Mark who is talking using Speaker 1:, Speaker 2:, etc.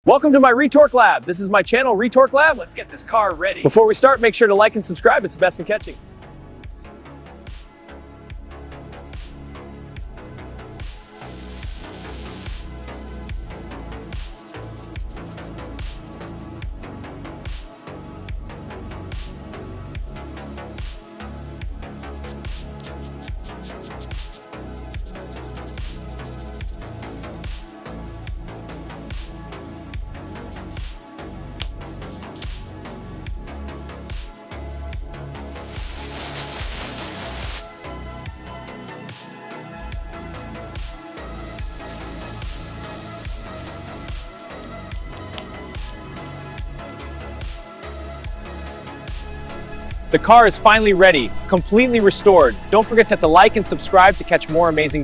Speaker 1: Welcome to my Re Torq Lab. This is my channel, Re Torq Lab. Let's get this car ready. Before we start, make sure to like and subscribe. It's the best in catching. The car is finally ready, completely restored. Don't forget to hit the like and subscribe to catch more amazing